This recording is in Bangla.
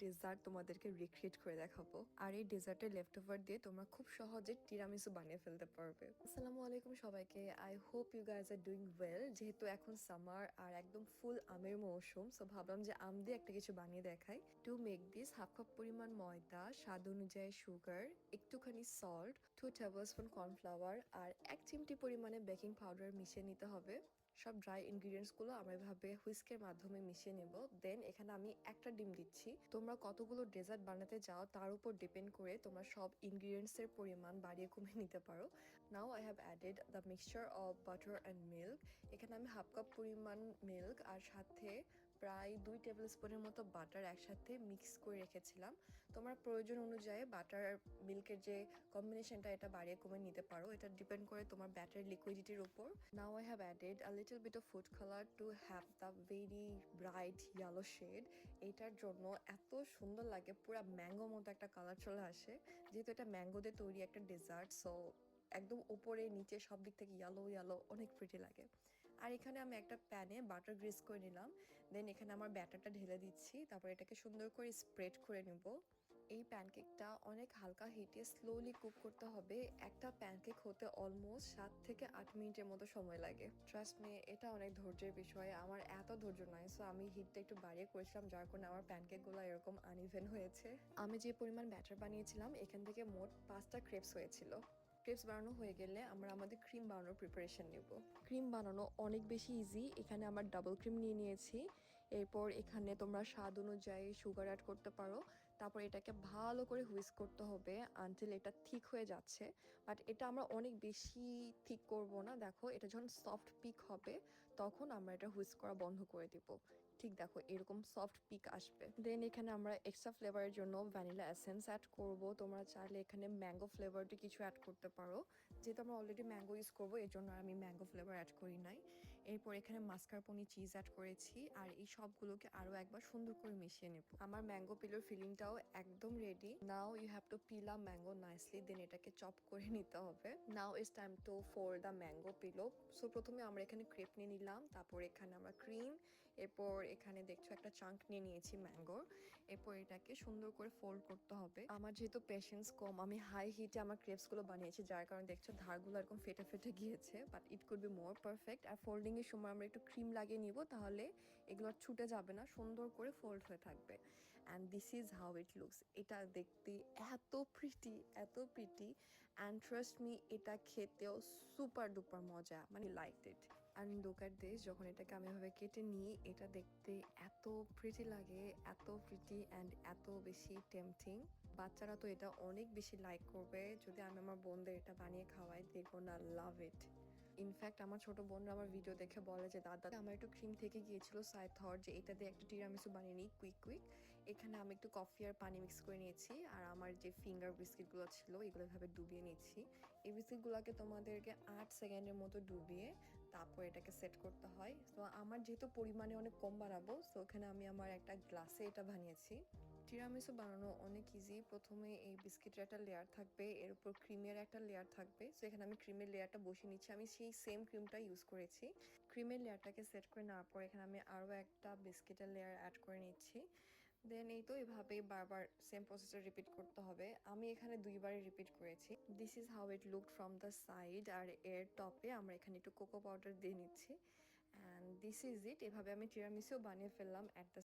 ডেজার্ট তোমাদেরকে রিক্রিয়েট করে দেখাবো। আর এই ডেজার্টের লেফট ওভার দিয়ে তোমরা খুব সহজে টিরামিসু বানিয়ে ফেলতে পারবে। আসসালামু আলাইকুম সবাইকে, I hope you guys are doing well. যেহেতু এখন সামার আর একদম ফুল আমের মৌসুম, সো ভাবলাম যে আম দিয়ে একটা কিছু বানিয়ে দেখাই। To make this, half cup পরিমাণ ময়দা, স্বাদ অনুযায়ী সুগার, একটুখানি সল্ট, 2 টেবিলস্পুন কর্নফ্লাওয়ার আর 1 চিমটি পরিমাণে বেকিং পাউডার মিশিয়ে নিতে হবে। সব ড্রাই ইনগ্রিডিয়েন্টসগুলো আমরা এভাবে হুইস্কের মাধ্যমে মিশিয়ে নেব। দেন এখানে আমি একটা ডিম দিচ্ছি। তোমরা কতগুলো ডেজার্ট বানাতে চাও তার উপর ডিপেন্ড করে তোমরা সব ইনগ্রিডিয়েন্টসের পরিমাণ বাড়িয়ে কমিয়ে নিতে পারো। নাও I have added the mixture of butter and milk. এখানে আমি হাফ কাপ পরিমাণ মিল্ক আর সাথে প্রায় 2 টেবিল স্পুনের মতো বাটার একসাথে মিক্স করে রেখেছিলাম। তোমার প্রয়োজন অনুযায়ী বাটার আর মিল্কের যে কম্বিনেশনটা এটা বাড়িয়ে কমে নিতে পারো, এটা ডিপেন্ড করে তোমার ব্যাটার লিকুইডিটির উপর। Now I have added a little bit of food colour to have the very bright yellow shade. এটার জন্য এত সুন্দর লাগে, পুরো ম্যাঙ্গো মতো একটা কালার চলে আসে। যেহেতু এটা ম্যাঙ্গো দিয়ে তৈরি একটা ডেজার্ট, সো একদম উপরে নিচে সব দিক থেকে ইয়েলো ইয়েলো, অনেক প্রিটি লাগে। আর এখানে আমি একটা প্যানে বাটার গ্রিস করে নিলাম। দেন এখানে আমার ব্যাটারটা ঢেলে দিচ্ছি, তারপর এটাকে সুন্দর করে স্প্রেড করে নেব। এই প্যানকেকটা অনেক হালকা হিটে স্লোলি কুক করতে হবে। একটা প্যানকেক হতে অলমোস্ট 7 থেকে 8 মিনিটের মতো সময় লাগে। ট্রাস্ট মি, এটা অনেক ধৈর্যের বিষয়। আমার এত ধৈর্য নাই, সো আমি হিটটা একটু বাড়িয়ে করেছিলাম, যার কারণে আমার প্যানকেকগুলো এরকম আনইভেন হয়েছে। আমি যে পরিমাণ ব্যাটার বানিয়েছিলাম এখান থেকে মোট 5টা ক্রেপস হয়েছিল। ক্রেপস বানানো হয়ে গেলে আমরা আমাদের ক্রিম বানানোর প্রিপারেশন নেব। ক্রিম বানানো অনেক বেশি ইজি। এখানে আমার ডাবল ক্রিম নিয়ে নিয়েছি। এরপর এখানে তোমরা স্বাদ অনুযায়ী সুগার অ্যাড করতে পারো। তারপর এটাকে ভালো করে হুইস্ক করতে হবে আনটিল এটা থিক হয়ে যাচ্ছে। বাট এটা আমরা অনেক বেশি থিক করব না। দেখো, এটা যখন সফট পিক হবে তখন আমরা এটা হুইস্ক করা বন্ধ করে দিব। ঠিক দেখো, এরকম সফট পিক আসবে। দেন এখানে আমরা এক্সট্রা ফ্লেভারের জন্য ভ্যানিলা এসেন্স অ্যাড করব। তোমরা চাইলে এখানে ম্যাঙ্গো ফ্লেভারটি কিছু অ্যাড করতে পারো। যেহেতু আমরা অলরেডি ম্যাঙ্গো ইউজ করবো, এর জন্য আমি ম্যাঙ্গো ফ্লেভার অ্যাড করি নাই। এরপর এখানে মাস্কারপোনে চিজ অ্যাড করেছি আর এই সবগুলোকে আরো একবার সুন্দর করে মিশিয়ে নেব। আমার ম্যাঙ্গো পিলোর ফিলিংটাও একদম ready. Now you have to peel a mango nicely, then এটাকে চপ করে নিতে হবে। Now it's time to pour the mango pillow. So প্রথমে আমরা এখানে ক্রেপ নিয়ে নিলাম, তারপর এখানে আমরা ক্রিম, এরপর এখানে দেখছো একটা চাঙ্ক নিয়ে নিয়েছি ম্যাঙ্গোর। এরপর এটাকে সুন্দর করে ফোল্ড করতে হবে। আমার যেহেতু পেশেন্স কম, আমি হাই হিটে আমার ক্রেপসগুলো বানিয়েছি, যার কারণে দেখছো ধারগুলো এরকম ফেটে ফেটে গিয়েছে, but it could be more perfect. আর ফোল্ডিং এর সময় আমরা একটু ক্রিম লাগিয়ে নিব, তাহলে এগুলো আর ছুটে যাবে না, সুন্দর করে ফোল্ড হয়ে থাকবে। And this is how it looks. এটা দেখতে এত প্রিটি, এত প্রিটি, অ্যান্ড ট্রাস্ট মি, এটা খেতেও সুপার ডুপার মজা, মানে like it. And look at this, যখন এটাকে আমি এভাবে কেটে নিই, এটা দেখতে এত প্রিটি লাগে, এত প্রিটি অ্যান্ড এত বেশি টেম্পটিং। বাচ্চারা তো এটা অনেক বেশি লাইক করবে। যদি আমি আমার বোনদের এটা বানিয়ে খাওয়াই, দে গোনা লাভ ইট। ইনফ্যাক্ট আমার ছোট বোনরা আমার ভিডিও দেখে বলে যে দাদা, আমার একটু ক্রিম থেকে গিয়েছিল, সাই থট যে এটা দিয়ে একটা টিরামিসু বানিয়ে নিই কুইক কুইক। এখানে আমি একটু কফি আর পানি মিক্স করে নিয়েছি, আর আমার যে ফিঙ্গার বিস্কিটগুলো ছিল এগুলো এভাবে ডুবিয়ে নিচ্ছি। এই বিস্কিটগুলোকে তোমাদেরকে 8 সেকেন্ডের মতো ডুবিয়ে তারপর এটাকে সেট করতে হয়। তো আমার যেহেতু পরিমাণে অনেক কম বানাবো, সো এখানে আমি আমার একটা গ্লাসে এটা বানিয়েছি। টিরামিসু বানানো অনেক ইজি। প্রথমে এই বিস্কিটের একটা লেয়ার থাকবে, এর উপর ক্রিমের একটা লেয়ার থাকবে। সো এখানে আমি ক্রিমের লেয়ারটা বসিয়ে নিচ্ছি। আমি সেই সেম ক্রিমটা ইউজ করেছি। ক্রিমের লেয়ারটাকে সেট করে নেওয়ার পর এখানে আমি আরও একটা বিস্কিটের লেয়ার অ্যাড করে নিচ্ছি। দেন এই তো এভাবেই বারবার সেম প্রসেসটা রিপিট করতে হবে। আমি এখানে 2বারই রিপিট করেছি। This is how it look from the side. আর এর টপে আমরা এখানে একটু কোকো পাউডার দিয়ে নিচ্ছি। And this is it. এভাবে আমি টিরামিসুও বানিয়ে ফেললাম অ্যাট দ্য